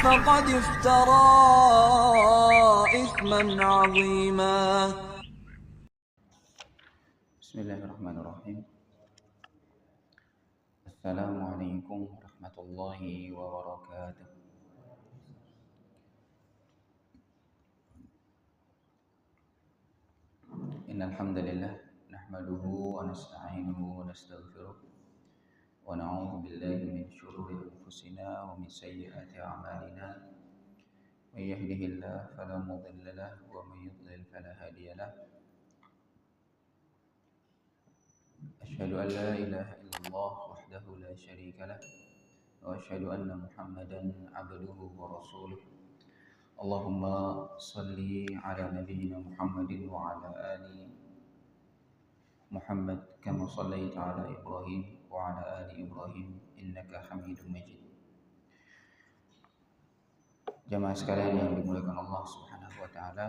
فقد افترى إثما عظيما. بسم الله الرحمن الرحيم. السلام عليكم ورحمة الله وبركاته. إن الحمد لله نحمده ونستعينه ونستغفره ونعوذ بالله من شرور أنفسنا ومن سيئات أعمالنا. من يهده الله فلا مضل له ومن يضلل فلا هادي له. أشهد أن لا إله إلا الله وحده لا شريك له وأشهد أن محمدا عبده ورسوله. اللهم صل على نبينا محمد وعلى آل محمد كما صليت على إبراهيم وعلى آل إبراهيم إنك حميد مجيد. Jamaah sekalian yang dimuliakan Allah Subhanahu wa taala.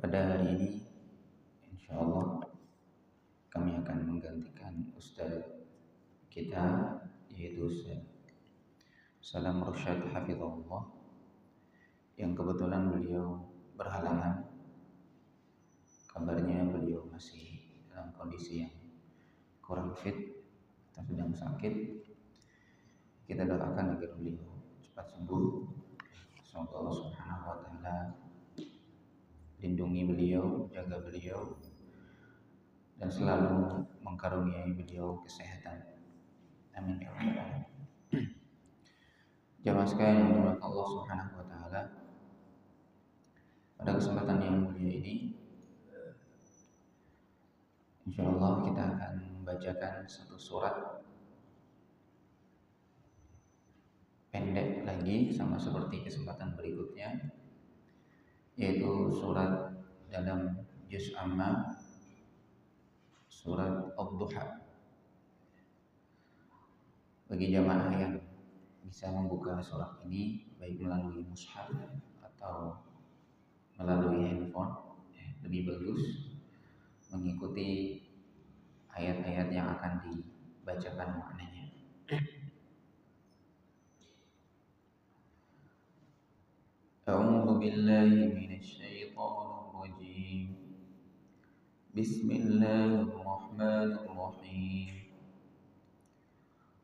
Pada hari ini insyaallah kami akan menggantikan ustaz kita, yaitu Ustaz Salam Rusyad hafizahullah, yang kebetulan beliau berhalangan. Kabarnya beliau masih dalam kondisi yang kurang fit atau sedang sakit. Kita doakan agar beliau cepat sembuh. Semoga Allah Subhanahu wa taala lindungi beliau, jaga beliau, dan selalu mengkaruniai beliau kesehatan. Amin ya rabbal alamin. Jamaah sekalian yang dimuliakan Allah Subhanahu wa taala, pada kesempatan yang mulia ini insyaallah kita akan membacakan satu surat pendek lagi, sama seperti kesempatan berikutnya, yaitu surat dalam juz amma, surat Ad-Duha. Bagi jamaah yang bisa membuka surat ini baik melalui mushaf atau melalui handphone, lebih bagus mengikuti ayat-ayat yang akan dibacakan maknanya. A'udzu billahi minasy syaithanir rajim. Bismillahirrahmanirrahim.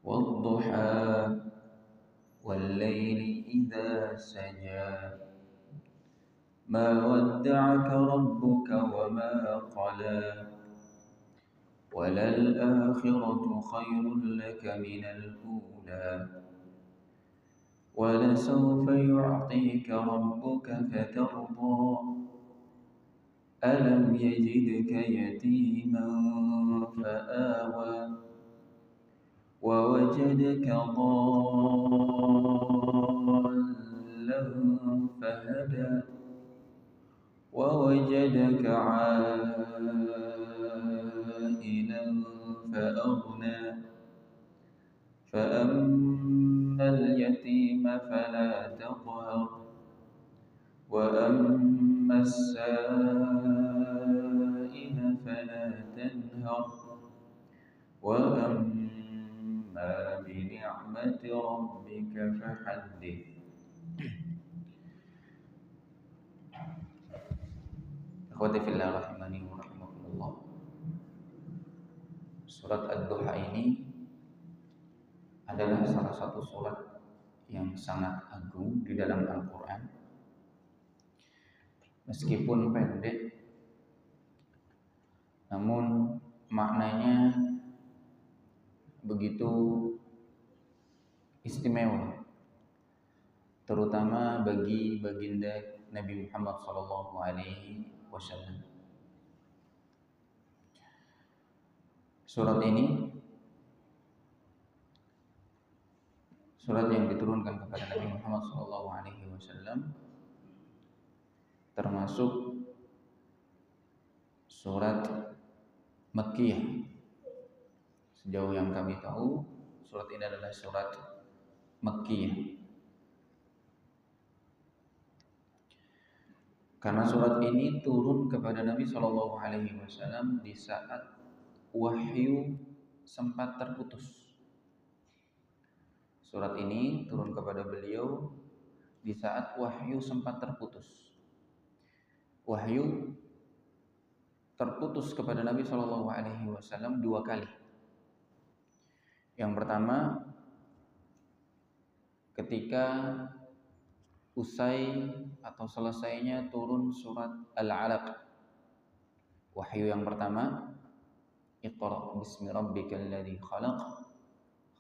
Wad-duha wal-laili idza saja. Ma wadda'aka rabbuka wa ma qala. وَلَلْآخِرَةُ خَيْرٌ لَكَ مِنَ الْأُولَى وَلَسَوْفَ يُعْطِيكَ رَبُّكَ فَتَرْضَى أَلَمْ يَجِدْكَ يَتِيمًا فَآوَى وَوَجَدَكَ ضَالًّا فَهَدَى وَوَجَدَكَ عَائِلًا فَأَغْنَى فَأَمَّا الْيَتِيمَ فَلَا تَقْهَرْ وَأَمَّا السَّائِلَ فَلَا تَنْهَرْ وَأَمَّا بِنِعْمَةِ رَبِّكَ فَحَدِّثْ. Akhwati fillah rahimani wa rahimakumullah. Surat Ad-Duha ini adalah salah satu surat yang sangat agung di dalam Al-Quran. Meskipun pendek, namun maknanya begitu istimewa, terutama bagi baginda Nabi Muhammad SAW. Surat ini surat yang diturunkan kepada Nabi Muhammad SAW, termasuk surat Makkiyah. Sejauh yang kami tahu, surat ini adalah surat Makkiyah. Karena surat ini turun kepada Nabi SAW di saat wahyu sempat terputus. Surat ini turun kepada beliau di saat wahyu sempat terputus. Wahyu terputus kepada Nabi Shallallahu Alaihi Wasallam 2 kali. Yang pertama, ketika usai atau selesainya turun surat Al-Alaq. Wahyu yang pertama, Iqra bismi rabbikal ladzi khalaq,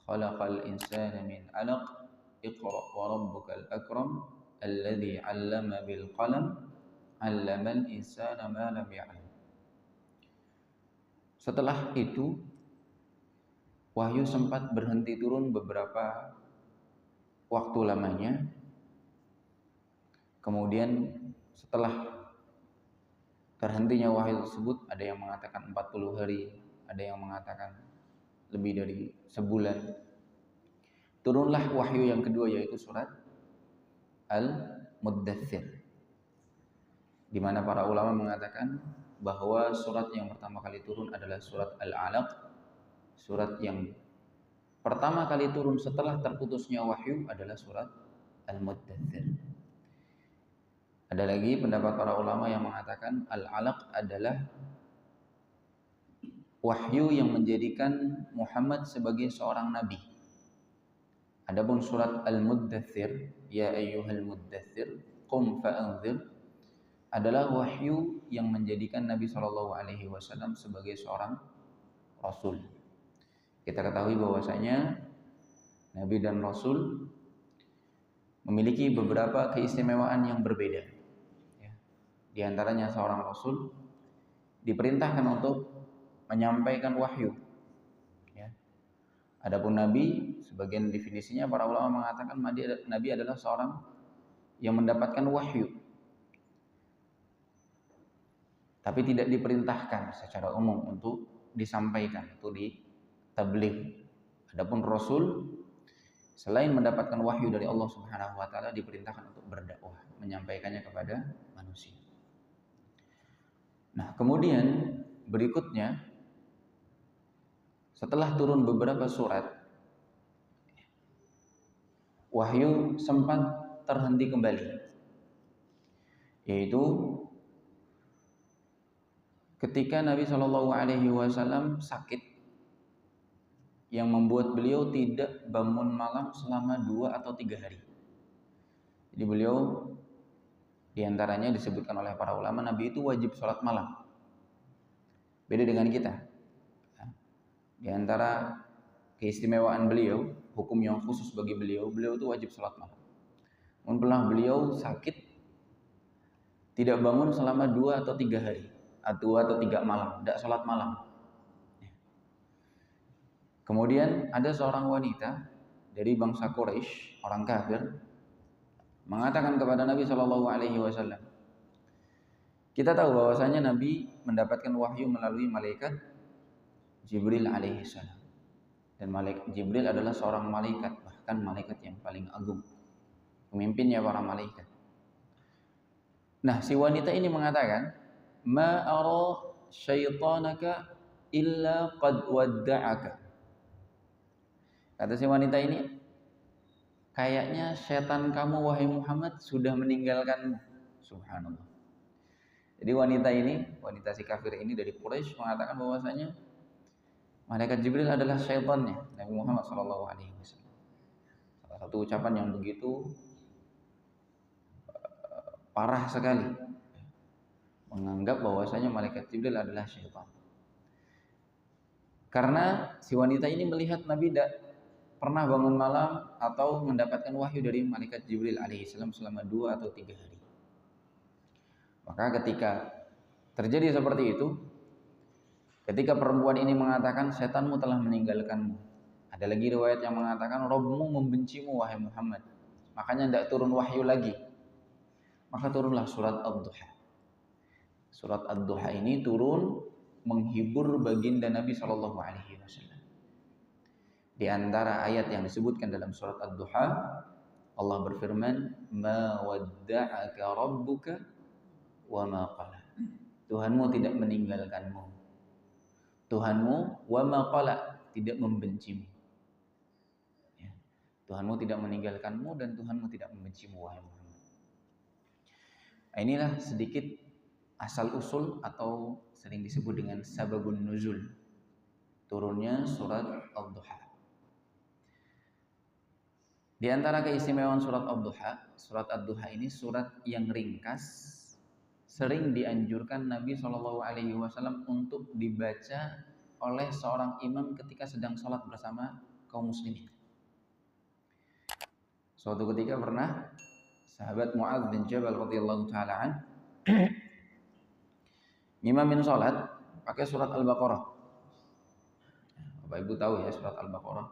khalaqal insana min 'alaq, Iqra wa rabbukal akram, alladzi 'allama bil qalam, 'allamal insana ma lam ya'lam. Setelah itu wahyu sempat berhenti turun beberapa waktu lamanya. Kemudian setelah terhentinya wahyu tersebut, ada yang mengatakan 40 hari, ada yang mengatakan lebih dari sebulan. Turunlah wahyu yang kedua, yaitu surat Al-Muddathir, di mana para ulama mengatakan bahwa surat yang pertama kali turun adalah surat Al-Alaq. Surat yang pertama kali turun setelah terputusnya wahyu adalah surat Al-Muddathir. Ada lagi pendapat para ulama yang mengatakan Al-Alaq adalah wahyu yang menjadikan Muhammad sebagai seorang nabi. Adapun surat Al-Muddathir, ya ayyuhal muddathir qum fa'anzir, adalah wahyu yang menjadikan Nabi Shallallahu Alaihi Wasallam sebagai seorang rasul. Kita ketahui bahwasanya Nabi dan Rasul memiliki beberapa keistimewaan yang berbeda. Di antaranya seorang Rasul diperintahkan untuk menyampaikan wahyu. Adapun Nabi, sebagian definisinya para ulama mengatakan Nabi adalah seorang yang mendapatkan wahyu, tapi tidak diperintahkan secara umum untuk disampaikan, untuk ditabligh. Adapun Rasul, selain mendapatkan wahyu dari Allah Subhanahu wa taala, diperintahkan untuk berdakwah, menyampaikannya kepada manusia. Nah, kemudian berikutnya setelah turun beberapa surat, wahyu sempat terhenti kembali, yaitu ketika Nabi Shallallahu Alaihi Wasallam sakit yang membuat beliau tidak bangun malam selama 2 atau 3 hari. Jadi beliau, diantaranya disebutkan oleh para ulama, Nabi itu wajib sholat malam. Beda dengan kita. Di antara keistimewaan beliau, hukum yang khusus bagi beliau itu wajib sholat malam. Namun pernah beliau sakit, tidak bangun selama 2 atau 3 hari, 2 atau 3 malam, tidak sholat malam. Kemudian ada seorang wanita dari bangsa Quraisy, orang kafir, mengatakan kepada Nabi Shallallahu Alaihi Wasallam, kita tahu bahwasanya Nabi mendapatkan wahyu melalui malaikat Jibril alaihissalam, dan malaikat Jibril adalah seorang malaikat, bahkan malaikat yang paling agung, pemimpinnya para malaikat. Nah, si wanita ini mengatakan, ma ara syaitanaka illa qad wadda'aka. Kata si wanita ini, kayaknya setan kamu wahai Muhammad sudah meninggalkanmu. Subhanallah. Jadi wanita si kafir ini dari Quraisy mengatakan bahwasanya malaikat Jibril adalah syaitannya Nabi Muhammad SAW. Salah satu ucapan yang begitu parah sekali, menganggap bahwasanya malaikat Jibril adalah syaitan. Karena si wanita ini melihat Nabi tidak pernah bangun malam atau mendapatkan wahyu dari malaikat Jibril alaihissalam selama 2 atau 3 hari. Maka ketika terjadi seperti itu, ketika perempuan ini mengatakan setanmu telah meninggalkanmu, ada lagi riwayat yang mengatakan Rabbmu membencimu wahai Muhammad, makanya tidak turun wahyu lagi. Maka turunlah surat Ad-Duha. Surat Ad-Duha ini turun menghibur baginda Nabi Shallallahu Alaihi Wasallam. Di antara ayat yang disebutkan dalam surat Ad-Duha, Allah berfirman, ma wadda'aka rabbuka wa ma qala. Tuhanmu tidak meninggalkanmu. Tuhanmu wa ma qala, tidak membencimu. Tuhanmu tidak meninggalkanmu dan Tuhanmu tidak membencimu wahai Muhammad. Nah, inilah sedikit asal usul atau sering disebut dengan sababun nuzul turunnya surat Ad-Duha. Di antara keistimewaan surat Ad-Duha ini surat yang ringkas, sering dianjurkan Nabi SAW untuk dibaca oleh seorang imam ketika sedang sholat bersama kaum muslimin. Suatu ketika pernah sahabat Mu'adz bin Jabal radhiyallahu taala an ngimamin sholat pakai surat Al-Baqarah. Bapak Ibu tahu ya surat Al-Baqarah.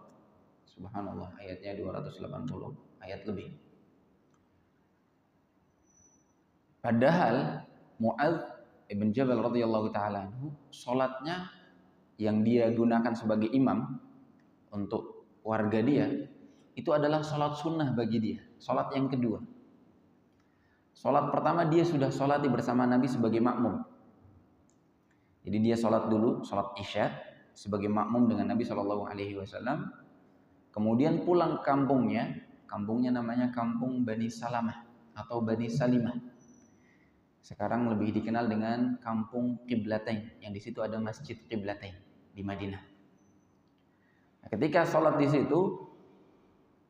Subhanallah, ayatnya 280 ayat lebih. Padahal Mu'adz bin Jabal radhiyallahu taala anhu sholatnya yang dia gunakan sebagai imam untuk warga dia itu adalah sholat sunnah bagi dia, sholat yang kedua. Sholat pertama dia sudah sholati bersama Nabi sebagai makmum. Jadi dia sholat dulu, sholat isya sebagai makmum dengan Nabi SAW. Kemudian pulang ke kampungnya namanya kampung Bani Salamah atau Bani Salimah. Sekarang lebih dikenal dengan kampung Qiblatain, yang di situ ada masjid Qiblatain di Madinah. Nah, ketika sholat di situ,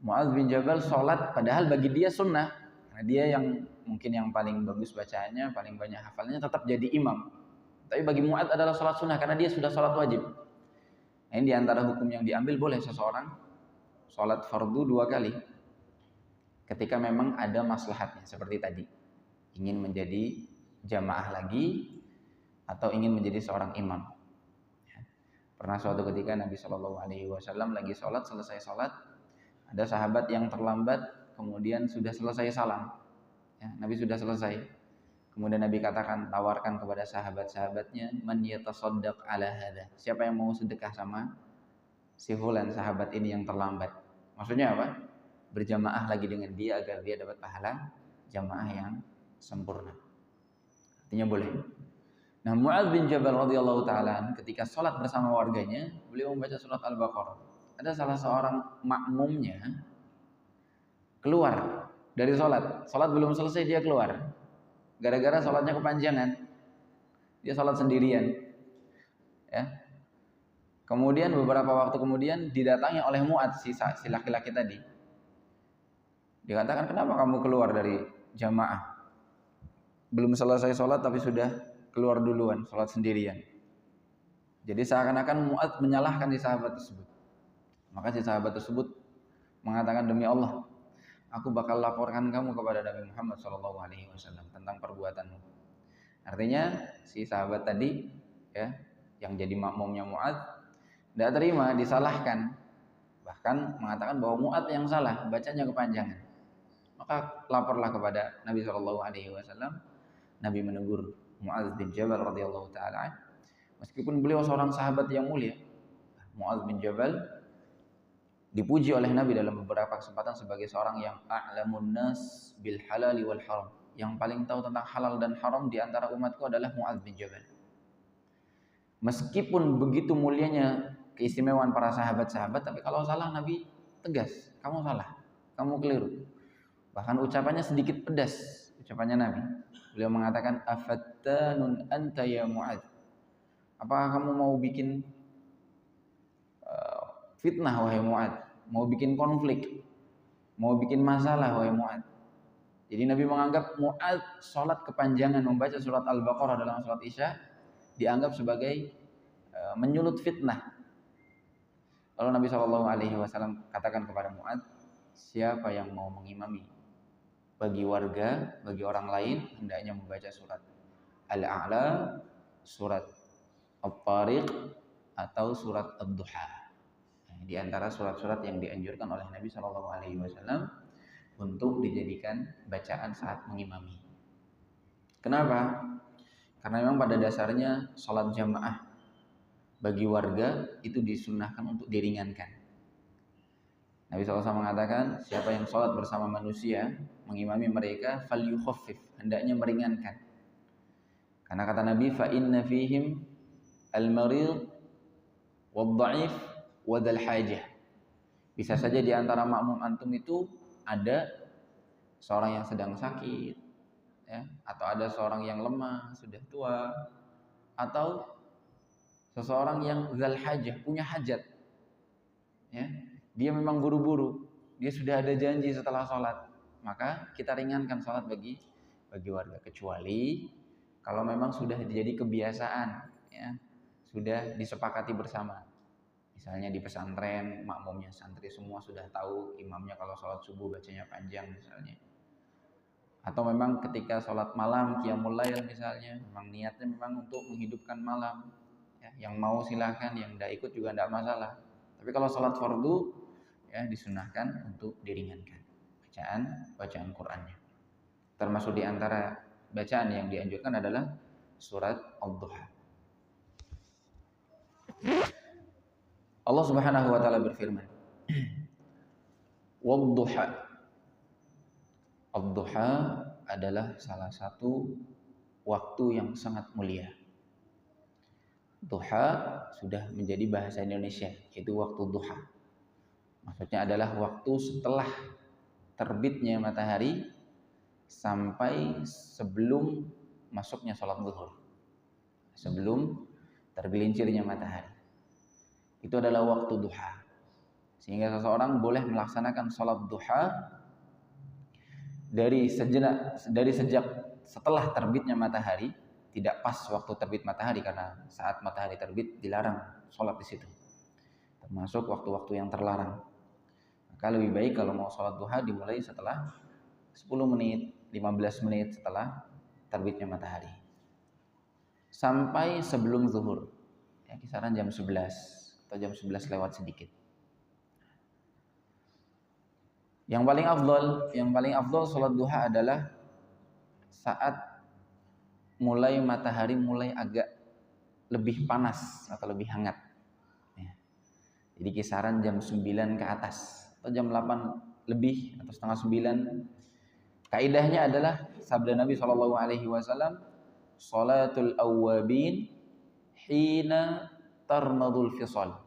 Mu'adz bin Jabal sholat, padahal bagi dia sunnah, karena dia yang mungkin yang paling bagus bacaannya, paling banyak hafalnya, tetap jadi imam. Tapi bagi Mu'adz adalah sholat sunnah karena dia sudah sholat wajib. Nah, ini diantara hukum yang diambil, boleh seseorang sholat fardu 2 kali ketika memang ada maslahatnya, seperti tadi ingin menjadi jamaah lagi atau ingin menjadi seorang imam. Pernah suatu ketika Nabi SAW lagi sholat, selesai sholat, ada sahabat yang terlambat, kemudian sudah selesai salam. Ya, Nabi sudah selesai. Kemudian Nabi katakan, tawarkan kepada sahabat-sahabatnya, man yatasaddaq ala hadha. Siapa yang mau sedekah sama si fulan, sahabat ini yang terlambat. Maksudnya apa? Berjamaah lagi dengan dia agar dia dapat pahala jamaah yang sempurna. Artinya boleh. Nah, Mu'adz bin Jabal radhiyallahu taala ketika sholat bersama warganya, beliau membaca surat Al-Baqarah. Ada salah seorang makmumnya keluar dari sholat belum selesai dia keluar, gara-gara sholatnya kepanjangan, dia sholat sendirian, ya. Kemudian beberapa waktu kemudian didatangi oleh Mu'adz si laki-laki tadi. Dikatakan, kenapa kamu keluar dari jamaah? Belum selesai sholat tapi sudah keluar duluan, sholat sendirian. Jadi seakan-akan Mu'adz menyalahkan si sahabat tersebut. Maka si sahabat tersebut mengatakan, demi Allah, aku bakal laporkan kamu kepada Nabi Muhammad SAW tentang perbuatanmu. Artinya si sahabat tadi, ya, yang jadi makmumnya Mu'adz, tidak terima, disalahkan, bahkan mengatakan bahwa Mu'adz yang salah, bacanya kepanjangan. Maka laporlah kepada Nabi SAW. Nabi menegur Mu'adz bin Jabal radhiyallahu taala, meskipun beliau seorang sahabat yang mulia. Mu'adz bin Jabal dipuji oleh Nabi dalam beberapa kesempatan sebagai seorang yang a'lamun nas bil halali wal haram, yang paling tahu tentang halal dan haram di antara umatku adalah Mu'adz bin Jabal. Meskipun begitu mulianya keistimewaan para sahabat-sahabat, tapi kalau salah Nabi tegas, kamu salah, kamu keliru. Bahkan ucapannya sedikit pedas, ucapannya Nabi. Beliau mengatakan, afattanun anta ya Mu'adz. Apakah kamu mau bikin fitnah wahai Mu'adz, mau bikin konflik, mau bikin masalah wahai Mu'adz. Jadi Nabi menganggap Mu'adz sholat kepanjangan membaca surat Al-Baqarah dalam sholat isya dianggap sebagai menyulut fitnah. Lalu Nabi SAW katakan kepada Mu'adz, siapa yang mau mengimami bagi warga, bagi orang lain, hendaknya membaca surat Al-A'la, surat At-Tariq, atau surat Ad-Duha. Di antara surat-surat yang dianjurkan oleh Nabi SAW untuk dijadikan bacaan saat mengimami. Kenapa? Karena memang pada dasarnya sholat jamaah bagi warga itu disunnahkan untuk diringankan. Nabi SAW mengatakan, siapa yang sholat bersama manusia mengimami mereka, falyukhaffif, hendaknya meringankan. Karena kata Nabi, fa inna fihim al-marid wad-dha'if wadal hajah. Bisa saja di antara makmum antum itu ada seorang yang sedang sakit, ya, atau ada seorang yang lemah, sudah tua, atau seseorang yang zal hajah, punya hajat, ya. Dia memang buru-buru, dia sudah ada janji setelah sholat, maka kita ringankan sholat bagi warga, kecuali kalau memang sudah jadi kebiasaan, ya, sudah disepakati bersama. Misalnya di pesantren, makmumnya santri semua sudah tahu imamnya kalau sholat subuh bacanya panjang misalnya. Atau memang ketika sholat malam, qiyamul lail misalnya, memang niatnya memang untuk menghidupkan malam. Ya, yang mau silahkan, yang tidak ikut juga tidak masalah. Tapi kalau sholat fardu, ya disunahkan untuk diringankan bacaan Qur'annya. Termasuk di antara bacaan yang dianjurkan adalah surat Ad-Duha. Allah Subhanahu wa taala berfirman, "Wad-duha." Ad-duha adalah salah satu waktu yang sangat mulia. Duha sudah menjadi bahasa Indonesia, yaitu waktu duha. Maksudnya adalah waktu setelah terbitnya matahari sampai sebelum masuknya sholat zuhur, sebelum tergelincirnya matahari. Itu adalah waktu duha. Sehingga seseorang boleh melaksanakan sholat duha dari sejak setelah terbitnya matahari, tidak pas waktu terbit matahari karena saat matahari terbit dilarang sholat di situ, termasuk waktu-waktu yang terlarang. Maka lebih baik kalau mau sholat duha dimulai setelah 10 menit, 15 menit setelah terbitnya matahari sampai sebelum zuhur, ya, kisaran jam 11 atau jam 11 lewat sedikit. Yang paling afdol sholat duha adalah saat matahari mulai agak lebih panas atau lebih hangat, ya. Jadi kisaran jam 9 ke atas atau jam 8 lebih atau setengah 9. Kaidahnya adalah sabda Nabi SAW, "Sholatul awwabin hina tarmadul fisal."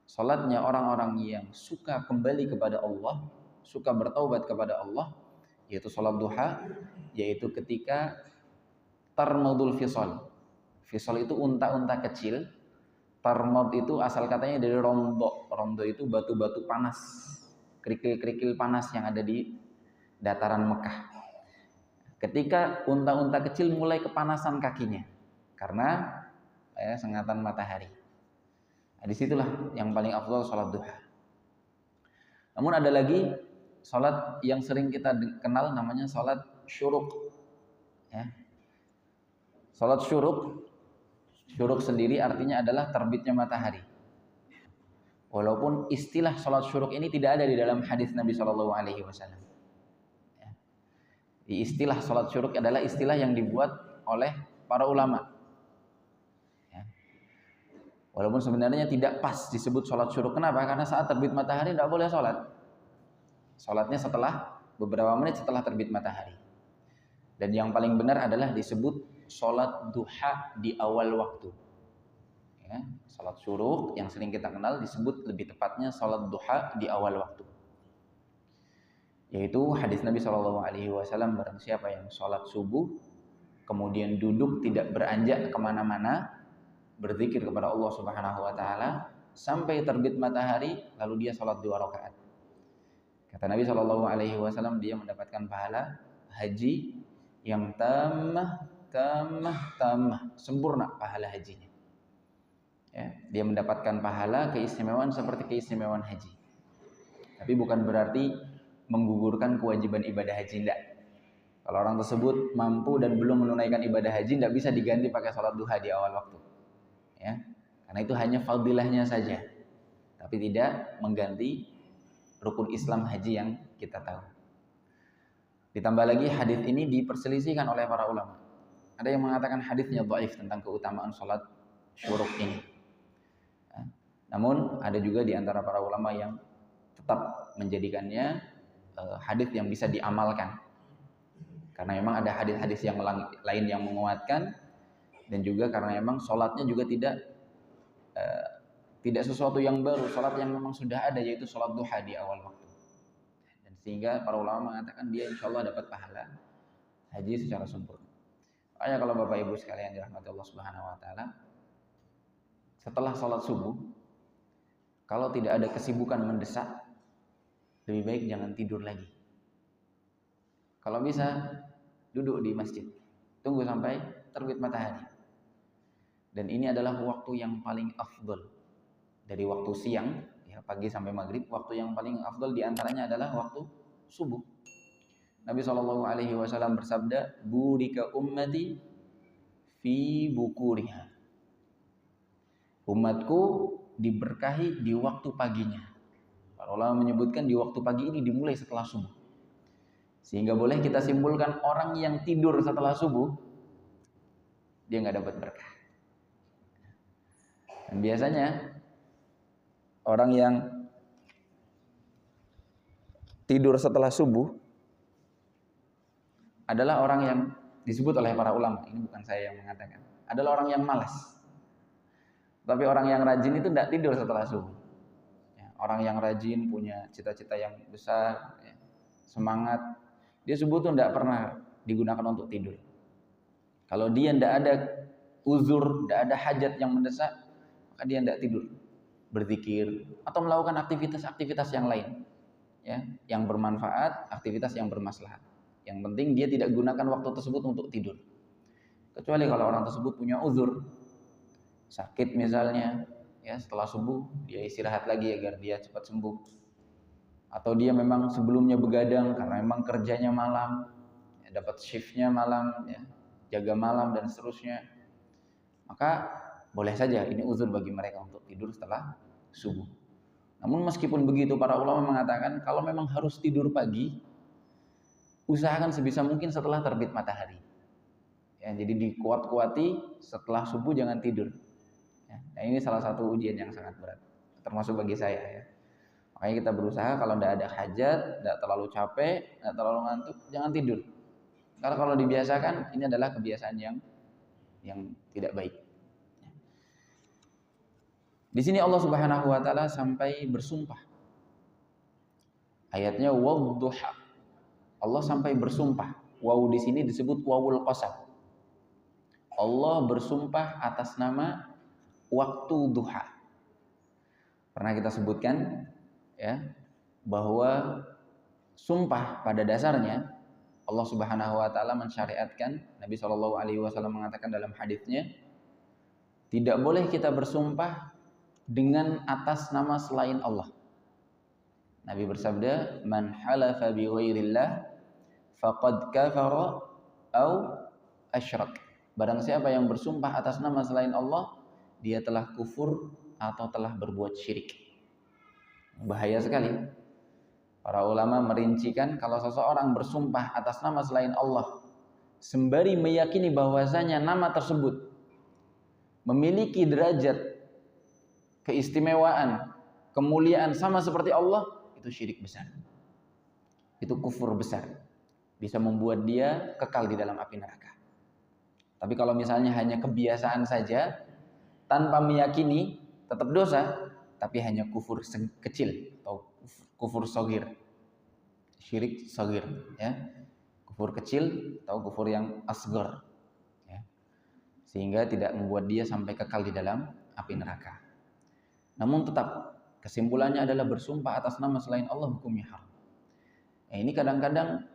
Salatnya orang-orang yang suka kembali kepada Allah, suka bertaubat kepada Allah, yaitu salat duha, yaitu ketika tarmadul fisal. Fisal itu unta-unta kecil. Tarmad itu asal katanya dari romdo. Romdo itu batu-batu panas, kerikil-kerikil panas yang ada di dataran Mekah. Ketika unta-unta kecil mulai kepanasan kakinya karena sengatan matahari. Nah, disitulah yang paling afdal sholat duha. Namun ada lagi sholat yang sering kita kenal namanya sholat syuruk, ya. Sholat syuruk sendiri artinya adalah terbitnya matahari. Walaupun istilah sholat syuruk ini tidak ada di dalam hadis Nabi SAW. Istilah sholat syuruk adalah istilah yang dibuat oleh para ulama. Walaupun sebenarnya tidak pas disebut sholat syuruk. Kenapa? Karena saat terbit matahari tidak boleh sholat. Sholatnya setelah beberapa menit setelah terbit matahari. Dan yang paling benar adalah disebut sholat duha di awal waktu. Ya, sholat syuruk yang sering kita kenal disebut lebih tepatnya sholat duha di awal waktu. Yaitu hadis Nabi SAW, barang siapa yang sholat subuh kemudian duduk tidak beranjak kemana-mana, berzikir kepada Allah Subhanahu wa taala sampai terbit matahari, lalu dia sholat 2 rakaat. Kata Nabi SAW, dia mendapatkan pahala haji yang tamah, sempurna pahala hajinya. Ya, dia mendapatkan pahala keistimewaan seperti keistimewaan haji. Tapi bukan berarti menggugurkan kewajiban ibadah haji, tidak. Kalau orang tersebut mampu dan belum menunaikan ibadah haji, tidak bisa diganti pakai sholat duha di awal waktu. Ya, karena itu hanya fadilahnya saja, tapi tidak mengganti rukun Islam haji yang kita tahu. Ditambah lagi hadis ini diperselisihkan oleh para ulama. Ada yang mengatakan hadisnya dhaif tentang keutamaan sholat syuruk ini. Namun ada juga di antara para ulama yang tetap menjadikannya hadis yang bisa diamalkan. Karena memang ada hadis-hadis yang lain yang menguatkan, dan juga karena memang sholatnya juga tidak tidak sesuatu yang baru, sholat yang memang sudah ada, yaitu sholat duha di awal waktu. Dan sehingga para ulama mengatakan dia insya Allah dapat pahala haji secara sempurna. Makanya kalau Bapak Ibu sekalian dirahmati Allah Subhanahu wa taala, setelah sholat subuh, kalau tidak ada kesibukan mendesak, lebih baik jangan tidur lagi. Kalau bisa, duduk di masjid, tunggu sampai terbit matahari. Dan ini adalah waktu yang paling afdol dari waktu siang, ya, pagi sampai maghrib. Waktu yang paling afdol diantaranya adalah waktu subuh. Nabi SAW bersabda, burika ummati fi bukuriha. Umatku diberkahi di waktu paginya. Para ulama menyebutkan di waktu pagi ini dimulai setelah subuh. Sehingga boleh kita simpulkan orang yang tidur setelah subuh, dia nggak dapat berkah. Dan biasanya orang yang tidur setelah subuh adalah orang yang disebut oleh para ulama, ini bukan saya yang mengatakan, adalah orang yang malas. Tapi orang yang rajin itu tidak tidur setelah subuh. Ya, orang yang rajin punya cita-cita yang besar, ya, semangat, dia subuh itu tidak pernah digunakan untuk tidur. Kalau dia tidak ada uzur, tidak ada hajat yang mendesak, maka dia tidak tidur, berzikir atau melakukan aktivitas-aktivitas yang lain, ya, yang bermanfaat, aktivitas yang bermaslahat. Yang penting dia tidak gunakan waktu tersebut untuk tidur. Kecuali kalau orang tersebut punya uzur, sakit misalnya, ya, setelah subuh dia istirahat lagi agar dia cepat sembuh. Atau dia memang sebelumnya begadang karena memang kerjanya malam, ya, dapat shiftnya malam, ya, jaga malam dan seterusnya. Maka boleh saja ini uzur bagi mereka untuk tidur setelah subuh. Namun meskipun begitu, para ulama mengatakan kalau memang harus tidur pagi, usahakan sebisa mungkin setelah terbit matahari. Ya, jadi dikuat-kuati setelah subuh jangan tidur. Ya, nah ini salah satu ujian yang sangat berat, termasuk bagi saya. Ya. Makanya kita berusaha kalau tidak ada hajat, tidak terlalu capek, tidak terlalu ngantuk, jangan tidur. Karena kalau dibiasakan, ini adalah kebiasaan yang tidak baik. Di sini Allah Subhanahu wa taala sampai bersumpah. Ayatnya wadduha. Allah sampai bersumpah. Waw di sini disebut wawul qasam. Allah bersumpah atas nama waktu duha. Pernah kita sebutkan, ya, bahwa sumpah pada dasarnya Allah Subhanahu wa taala mensyariatkan, Nabi SAW mengatakan dalam hadisnya, tidak boleh kita bersumpah dengan atas nama selain Allah. Nabi bersabda, man halafa bi ghairillah faqad kafara au asyrak. Barang siapa yang bersumpah atas nama selain Allah, dia telah kufur atau telah berbuat syirik. Bahaya sekali. Para ulama merincikan kalau seseorang bersumpah atas nama selain Allah sembari meyakini bahwasanya nama tersebut memiliki derajat keistimewaan, kemuliaan sama seperti Allah, itu syirik besar. Itu kufur besar. Bisa membuat dia kekal di dalam api neraka. Tapi kalau misalnya hanya kebiasaan saja tanpa meyakini, tetap dosa, tapi hanya kufur kecil atau kufur shagir. Syirik shagir, ya. Kufur kecil atau kufur yang asghar, ya. Sehingga tidak membuat dia sampai kekal di dalam api neraka. Namun tetap kesimpulannya adalah bersumpah atas nama selain Allah hukumnya haram. Ini kadang-kadang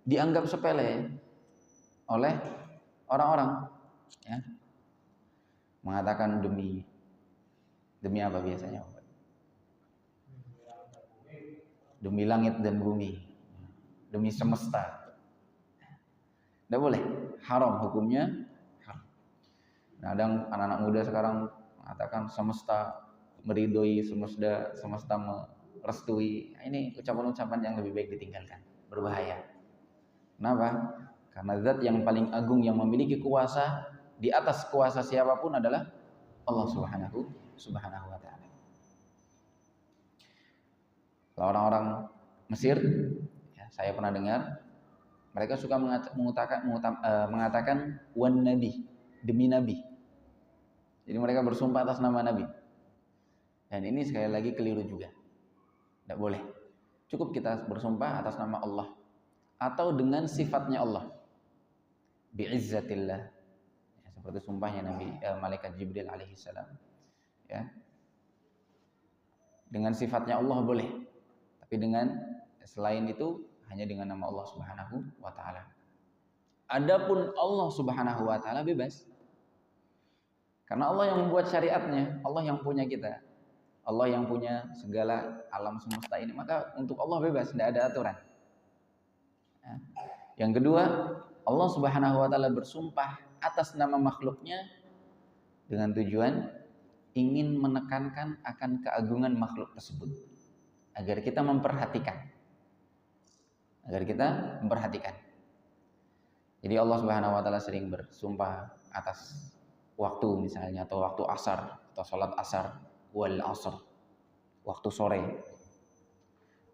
dianggap sepele oleh orang-orang, ya. Mengatakan demi apa biasanya? Demi langit dan bumi, demi semesta. Tidak boleh, haram hukumnya, haram. Kadang anak-anak muda sekarang mengatakan semesta meridoi, semesta merestui. Ini ucapan-ucapan yang lebih baik ditinggalkan, berbahaya. Kenapa? Karena zat yang paling agung yang memiliki kuasa di atas kuasa siapapun adalah Allah Subhanahu wa taala. Kalau orang-orang Mesir, ya, saya pernah dengar mereka suka mengatakan wan nabi, demi nabi. Jadi mereka bersumpah atas nama nabi. Dan ini sekali lagi keliru juga. Tidak boleh. Cukup kita bersumpah atas nama Allah atau dengan sifatnya Allah. Bi'izzatillah. Ya, seperti sumpahnya malaikat Jibril alaihissalam. Ya. Dengan sifatnya Allah boleh. Tapi dengan selain itu hanya dengan nama Allah Subhanahu wa taala. Adapun Allah Subhanahu wa taala bebas. Karena Allah yang membuat syariatnya, Allah yang punya kita. Allah yang punya segala alam semesta ini, maka untuk Allah bebas, tidak ada aturan. Ya. Yang kedua, Allah Subhanahu wa taala bersumpah atas nama makhluknya dengan tujuan ingin menekankan akan keagungan makhluk tersebut agar kita memperhatikan. Jadi Allah Subhanahu wa taala sering bersumpah atas waktu misalnya, atau waktu asar atau salat asar, wal asr, waktu sore.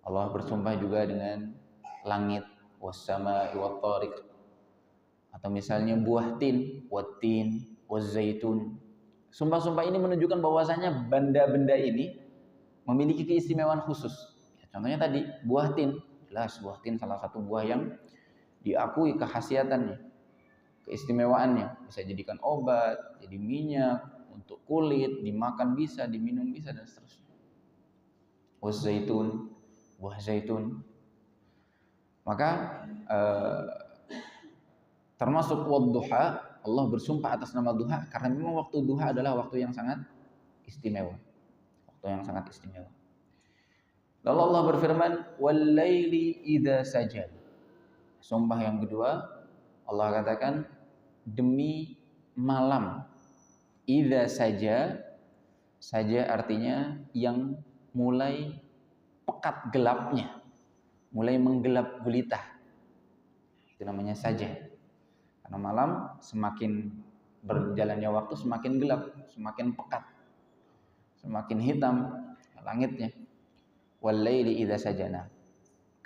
Allah bersumpah juga dengan langit, was-samaa'i wat-thariq, atau misalnya buah tin, wat-tin, waz-zaitun. Sumpah-sumpah ini menunjukkan bahwasanya benda-benda ini memiliki keistimewaan khusus. Contohnya tadi buah tin, jelas buah tin salah satu buah yang diakui kekhasiatannya, keistimewaannya, bisa jadikan obat, jadi minyak, untuk kulit, dimakan bisa, diminum bisa, dan seterusnya. Zaitun, buah zaitun. Maka termasuk wadduha, Allah bersumpah atas nama duha karena memang waktu duha adalah waktu yang sangat istimewa. Lalu Allah berfirman, "Wal-laili idza sajad." Sumpah yang kedua, Allah katakan demi malam. Idza saja artinya yang mulai pekat gelapnya, mulai menggelap gulita. Itu namanya saja. Karena malam semakin berjalannya waktu semakin gelap, semakin pekat, semakin hitam langitnya. Wal-laili idza sajana.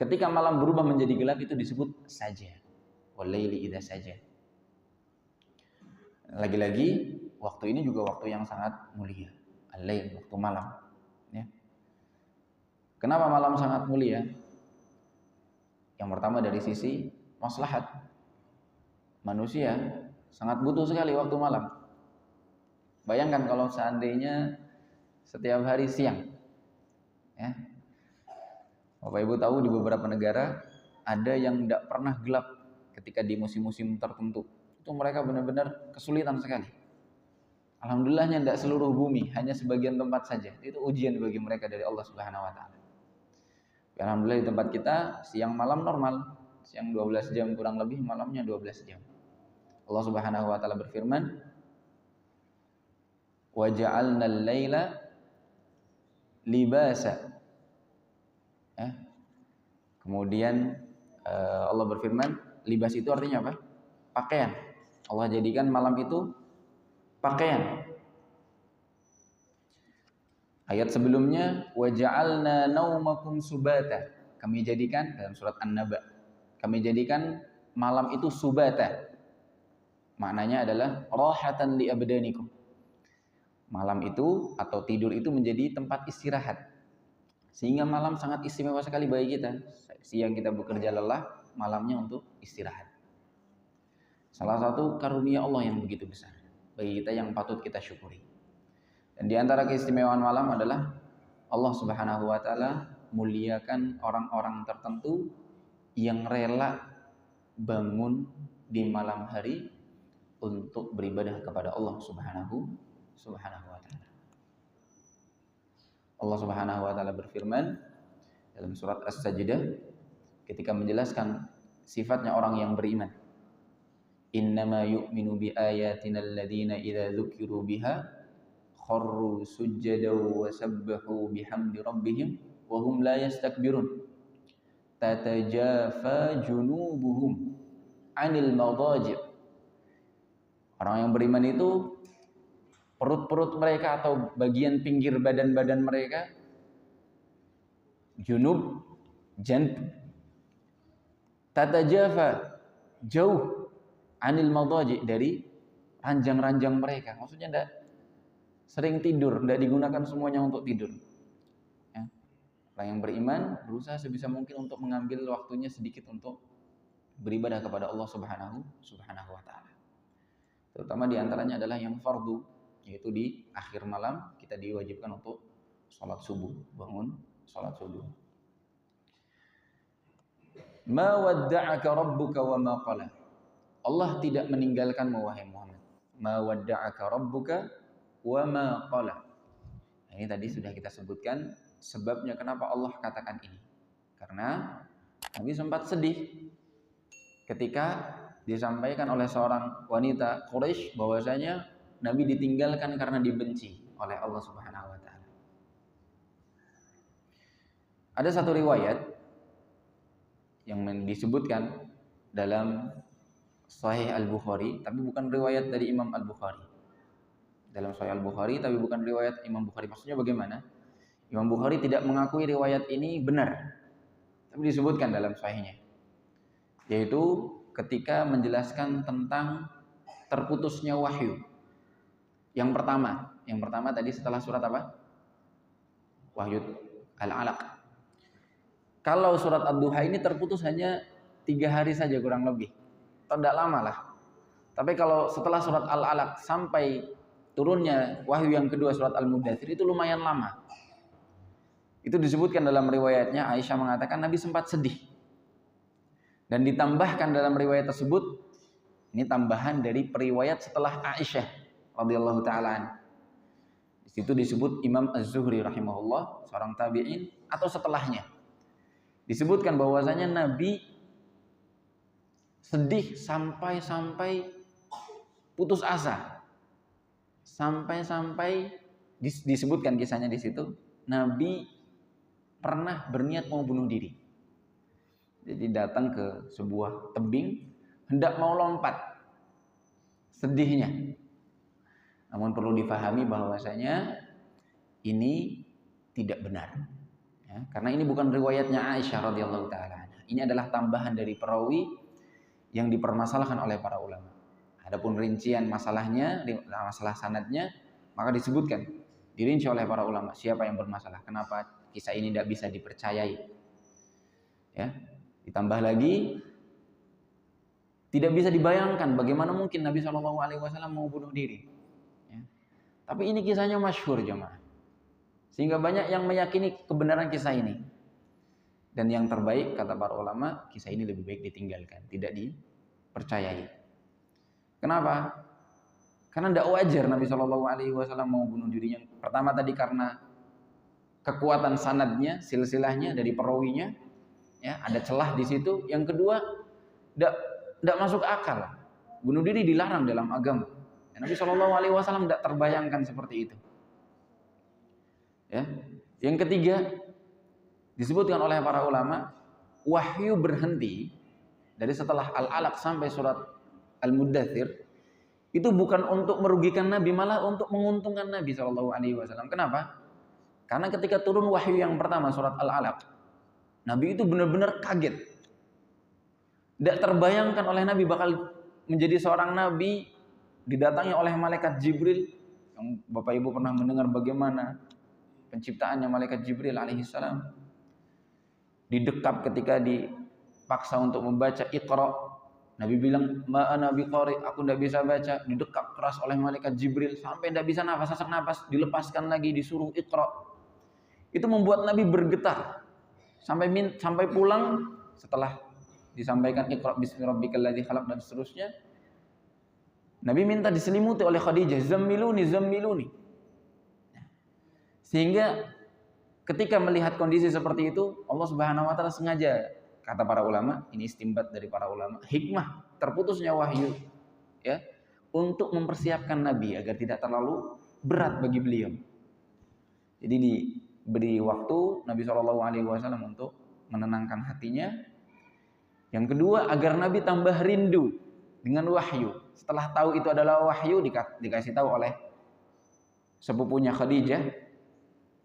Ketika malam berubah menjadi gelap itu disebut saja. Wal-laili idza saja. Lagi-lagi waktu ini juga waktu yang sangat mulia. Al-lail, waktu malam. Ya. Kenapa malam sangat mulia? Yang pertama dari sisi maslahat. Manusia sangat butuh sekali waktu malam. Bayangkan kalau seandainya setiap hari siang. Ya. Bapak Ibu tahu di beberapa negara ada yang tidak pernah gelap ketika di musim-musim tertentu. Itu mereka benar-benar kesulitan sekali. Alhamdulillahnya tidak seluruh bumi, hanya sebagian tempat saja. Itu ujian bagi mereka dari Allah Subhanahu wa taala. Alhamdulillah di tempat kita siang malam normal. Siang 12 jam kurang lebih, malamnya 12 jam. Allah Subhanahu wa taala berfirman, "Wa ja'alnal laila libasa." Kemudian Allah berfirman, libas itu artinya apa? Pakaian. Allah jadikan malam itu pakaian. Ayat sebelumnya, wa ja'alna naumakum subata. Kami jadikan dalam surat An-Naba. Kami jadikan malam itu subata. Maknanya adalah rahatan li abdanikum. Malam itu atau tidur itu menjadi tempat istirahat. Sehingga malam sangat istimewa sekali bagi kita. Siang kita bekerja lelah, malamnya untuk istirahat. Salah satu karunia Allah yang begitu besar bagi kita yang patut kita syukuri. Dan di antara keistimewaan malam adalah Allah Subhanahu wa taala muliakan orang-orang tertentu yang rela bangun di malam hari untuk beribadah kepada Allah Subhanahu wa taala. Allah Subhanahu wa taala berfirman dalam surat As-Sajdah ketika menjelaskan sifatnya orang yang beriman. Innama yu'minu bi ayatina alladziina idza dzukiru biha kharru sujjadan wa sabbahu bihamdi rabbihim wa hum la yastakbirun. Tatajafa junubuhum 'anil madaji'. Orang yang beriman itu perut-perut mereka atau bagian pinggir badan-badan mereka, junub, janb, tatajafa, jauh, anil madaji, dari ranjang-ranjang mereka. Maksudnya sering tidur, tidak digunakan semuanya untuk tidur. Ya. Orang yang beriman berusaha sebisa mungkin untuk mengambil waktunya sedikit untuk beribadah kepada Allah Subhanahu wa taala. Terutama di antaranya adalah yang fardu, yaitu di akhir malam kita diwajibkan untuk sholat subuh, bangun sholat subuh. Ma wadda'aka rabbuka wa ma qala. Allah tidak meninggalkanmu wahai Muhammad. Ma wadda'aka rabbuka wa ma qala. Ini tadi sudah kita sebutkan sebabnya kenapa Allah katakan ini. Karena Nabi sempat sedih ketika disampaikan oleh seorang wanita Quraisy bahwasanya Nabi ditinggalkan karena dibenci oleh Allah Subhanahu wa taala. Ada satu riwayat yang disebutkan dalam Sahih Al-Bukhari, tapi bukan riwayat dari Imam Al-Bukhari. Dalam Sahih Al-Bukhari, tapi bukan riwayat Imam Bukhari. Maksudnya bagaimana? Imam Bukhari tidak mengakui riwayat ini benar, tapi disebutkan dalam Sahihnya. Yaitu ketika menjelaskan tentang terputusnya wahyu. Yang pertama tadi setelah surat apa? Wahyu Al-Alaq. Kalau surat Ad-Duha ini terputus hanya 3 hari saja kurang lebih. Tidak lama lah. Tapi kalau setelah surat Al-Alaq sampai turunnya wahyu yang kedua surat Al-Mudaththir itu lumayan lama. Itu disebutkan dalam riwayatnya, Aisyah mengatakan Nabi sempat sedih. Dan ditambahkan dalam riwayat tersebut, ini tambahan dari periwayat setelah Aisyah radhiyallahu taala. Di situ disebut Imam Az-Zuhri rahimahullah, seorang tabi'in atau setelahnya. Disebutkan bahwasanya Nabi sedih sampai putus asa. Sampai disebutkan kisahnya di situ, Nabi pernah berniat mau bunuh diri. Jadi datang ke sebuah tebing, hendak mau lompat. Sedihnya. Namun perlu difahami bahwasanya ini tidak benar. Ya, karena ini bukan riwayatnya Aisyah radhiyallahu taala. Ini adalah tambahan dari perawi yang dipermasalahkan oleh para ulama. Adapun rincian masalahnya, masalah sanadnya, maka disebutkan, dirinci oleh para ulama siapa yang bermasalah, kenapa kisah ini tidak bisa dipercayai. Ya, ditambah lagi tidak bisa dibayangkan bagaimana mungkin Nabi SAW mau bunuh diri. Ya. Tapi ini kisahnya masyhur jemaah. Sehingga banyak yang meyakini kebenaran kisah ini. Dan yang terbaik kata para ulama, kisah ini lebih baik ditinggalkan, tidak dipercayai. Kenapa? Karena tidak wajar Nabi SAW mau bunuh dirinya. Pertama tadi karena kekuatan sanadnya, silsilahnya dari perawinya, ya ada celah di situ. Yang kedua, tidak masuk akal. Bunuh diri dilarang dalam agama. Nabi SAW tidak terbayangkan seperti itu. Ya. Yang ketiga disebutkan oleh para ulama, wahyu berhenti dari setelah Al-Alaq sampai surat Al-Mudaththir itu bukan untuk merugikan Nabi, malah untuk menguntungkan Nabi SAW. Kenapa? Karena ketika turun wahyu yang pertama surat Al-Alaq, Nabi itu benar-benar kaget. Tidak terbayangkan oleh Nabi bakal menjadi seorang Nabi didatangi oleh malaikat Jibril. Yang Bapak Ibu pernah mendengar bagaimana penciptaannya malaikat Jibril alaihissalam, didekap ketika dipaksa untuk membaca Iqra. Nabi bilang, ma ana biqari, aku tidak bisa baca. Didekap keras oleh malaikat Jibril sampai tidak bisa nafas, sesak nafas, dilepaskan lagi, disuruh Iqra. Itu membuat Nabi bergetar sampai pulang setelah disampaikan Iqra bismi rabbikal ladzi khalaq dan seterusnya. Nabi minta diselimuti oleh Khadijah, zammiluni. Sehingga ketika melihat kondisi seperti itu, Allah Subhanahu wa taala sengaja, kata para ulama, ini istimbat dari para ulama, hikmah terputusnya wahyu ya, untuk mempersiapkan Nabi agar tidak terlalu berat bagi beliau. Jadi diberi waktu Nabi SAW untuk menenangkan hatinya. Yang kedua, agar Nabi tambah rindu dengan wahyu. Setelah tahu itu adalah wahyu, dikasih tahu oleh sepupunya Khadijah.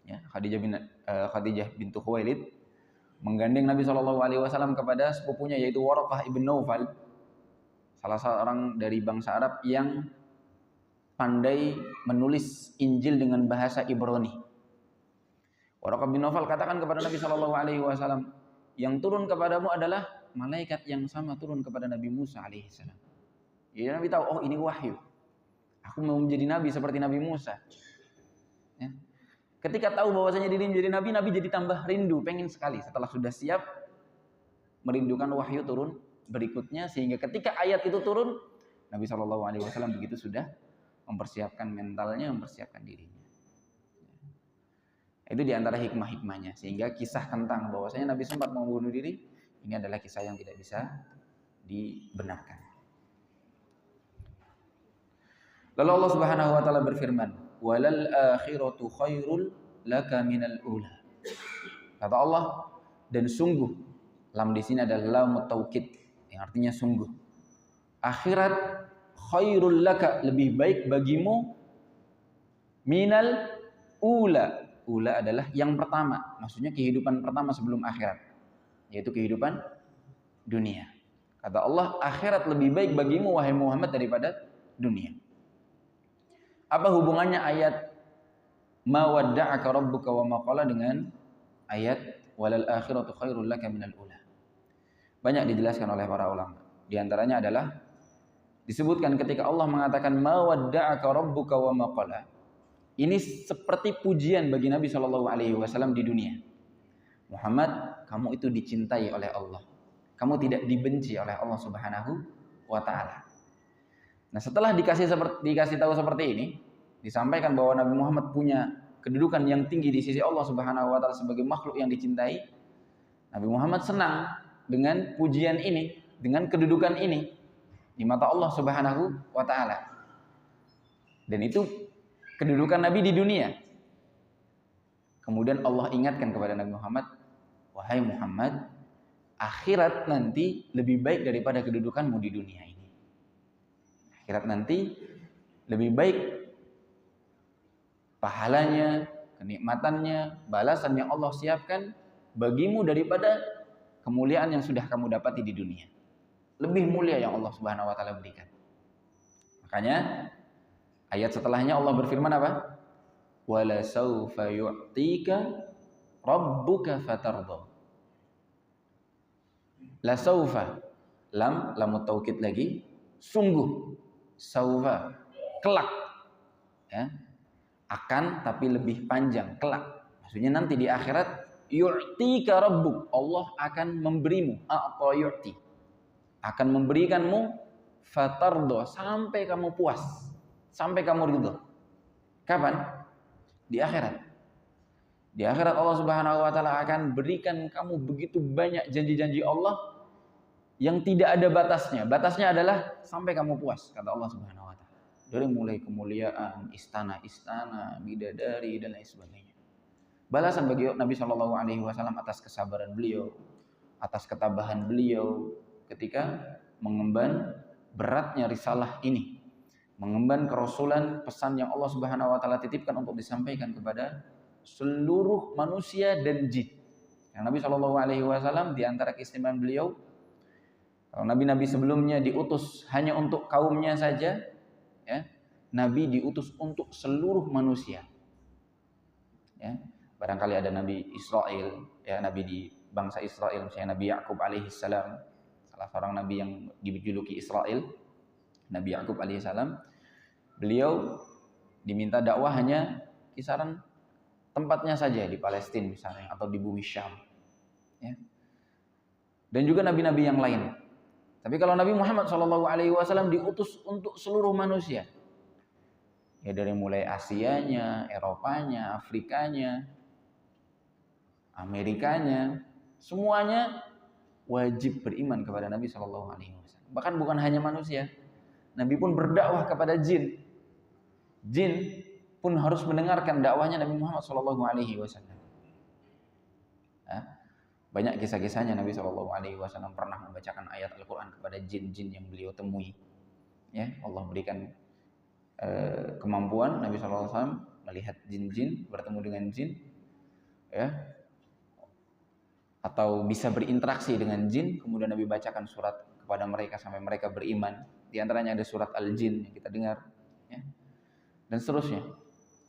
Ya, Khadijah bintu Khuwailid menggandeng Nabi SAW kepada sepupunya yaitu Waraqah ibn Naufal, salah seorang dari bangsa Arab yang pandai menulis Injil dengan bahasa Ibrani. Waraqah bin Nawfal katakan kepada Nabi Shallallahu Alaihi Wasallam, yang turun kepadamu adalah malaikat yang sama turun kepada Nabi Musa alaihissalam. Jadi Nabi tahu, oh ini wahyu. Aku mau menjadi nabi seperti Nabi Musa. Ya. Ketika tahu bahwasanya diri menjadi nabi, Nabi jadi tambah rindu, pengen sekali. Setelah sudah siap, merindukan wahyu turun berikutnya, sehingga ketika ayat itu turun, Nabi Shallallahu Alaihi Wasallam begitu sudah mempersiapkan mentalnya, mempersiapkan dirinya. Itu diantara hikmah-hikmahnya, sehingga kisah tentang bahwasanya Nabi sempat mau bunuh diri, ini adalah kisah yang tidak bisa dibenarkan. Lalu Allah Subhanahu wa taala berfirman, "Walal akhiratu khairul laka minal ula." Kata Allah, dan sungguh, lam di sini adalah lam taukid yang artinya sungguh. Akhirat khairul laka, lebih baik bagimu, minal ula. Ula adalah yang pertama, maksudnya kehidupan pertama sebelum akhirat, yaitu kehidupan dunia. Kata Allah, akhirat lebih baik bagimu wahai Muhammad daripada dunia. Apa hubungannya ayat ma wadda'aka rabbuka wa ma qala dengan ayat walal akhiratu khairul laka minal ula? Banyak dijelaskan oleh para ulama. Di antaranya adalah disebutkan ketika Allah mengatakan ma wadda'aka rabbuka wa ma qala. Ini seperti pujian bagi Nabi Shallallahu Alaihi Wasallam di dunia. Muhammad, kamu itu dicintai oleh Allah. Kamu tidak dibenci oleh Allah Subhanahu wa Ta'ala. Nah, setelah dikasih tahu seperti ini, disampaikan bahwa Nabi Muhammad punya kedudukan yang tinggi di sisi Allah Subhanahu wa Ta'ala sebagai makhluk yang dicintai. Nabi Muhammad senang dengan pujian ini, dengan kedudukan ini di mata Allah Subhanahu wa Ta'ala. Dan itu kedudukan Nabi di dunia. Kemudian Allah ingatkan kepada Nabi Muhammad, wahai Muhammad, akhirat nanti lebih baik daripada kedudukanmu di dunia ini. Akhirat nanti lebih baik pahalanya, kenikmatannya, balasan yang Allah siapkan bagimu daripada kemuliaan yang sudah kamu dapati di dunia. Lebih mulia yang Allah Subhanahu wa Ta'ala berikan. Makanya ayat setelahnya Allah berfirman apa? Wala saufa yu'tika rabbuka fatardha. La saufa, lam taukid lagi, sungguh, saufa, kelak, ya, akan tapi lebih panjang, kelak. Maksudnya nanti di akhirat, yu'tika rabbuk, Allah akan memberimu, a'ta yu'ti, akan memberikanmu fatardha, sampai kamu puas, sampai kamu ridha. Kapan? Di akhirat. Di akhirat Allah Subhanahu wa Ta'ala akan berikan kamu begitu banyak janji-janji Allah yang tidak ada batasnya. Batasnya adalah sampai kamu puas, kata Allah Subhanahu wa Ta'ala. Dari mulai kemuliaan, istana-istana, bidadari dan lain sebagainya. Balasan bagi Nabi Shallallahu Alaihi Wasallam atas kesabaran beliau, atas ketabahan beliau ketika mengemban beratnya risalah ini, mengemban kerasulan, pesan yang Allah Subhanahu wa Ta'ala titipkan untuk disampaikan kepada seluruh manusia dan jin. Yang Nabi Shallallahu Alaihi Wasallam di antara keistimewaan beliau, kalau nabi-nabi sebelumnya diutus hanya untuk kaumnya saja, ya, Nabi diutus untuk seluruh manusia. Ya, barangkali ada Nabi Israel, ya, Nabi di bangsa Israel, misalnya Nabi Yakub alaihissalam, salah seorang Nabi yang dijuluki Israel, Nabi Yakub alaihissalam. Beliau diminta dakwah hanya kisaran tempatnya saja di Palestina misalnya, atau di bumi Syam, ya. Dan juga nabi-nabi yang lain. Tapi kalau Nabi Muhammad SAW diutus untuk seluruh manusia, ya, dari mulai Asianya, Eropanya, Afrikanya, Amerikanya, semuanya wajib beriman kepada Nabi SAW. Bahkan bukan hanya manusia, Nabi pun berdakwah kepada jin. Jin pun harus mendengarkan dakwahnya Nabi Muhammad SAW. Banyak kisah-kisahnya Nabi SAW pernah membacakan ayat Al-Quran kepada jin-jin yang beliau temui. Ya, Allah berikan kemampuan Nabi SAW melihat jin-jin, bertemu dengan jin, ya, atau bisa berinteraksi dengan jin. Kemudian Nabi bacakan surat kepada mereka sampai mereka beriman. Di antaranya ada surat Al-Jin yang kita dengar. Ya. dan seterusnya.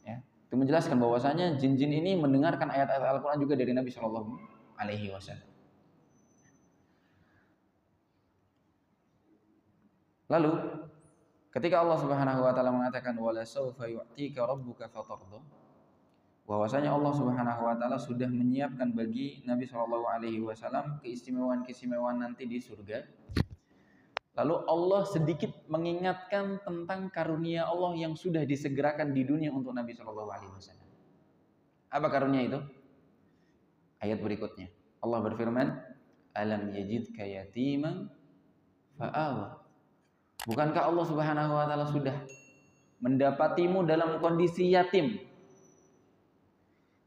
Ya, itu menjelaskan bahwasanya jin-jin ini mendengarkan ayat-ayat Al-Quran juga dari Nabi Shallallahu Alaihi Wasallam. Lalu ketika Allah Subhanahu Wa Taala mengatakan wala saufa yu'tika rabbuka fatardha, bahwasanya Allah Subhanahu Wa Taala sudah menyiapkan bagi Nabi Shallallahu Alaihi Wasallam keistimewaan nanti di surga. Lalu Allah sedikit mengingatkan tentang karunia Allah yang sudah disegerakan di dunia untuk Nabi Shallallahu Alaihi Wasallam. Apa karunia itu? Ayat berikutnya Allah berfirman, alam yajidka yatiman fa'awa. Bukankah Allah Subhanahu Wa Taala sudah mendapatimu dalam kondisi yatim?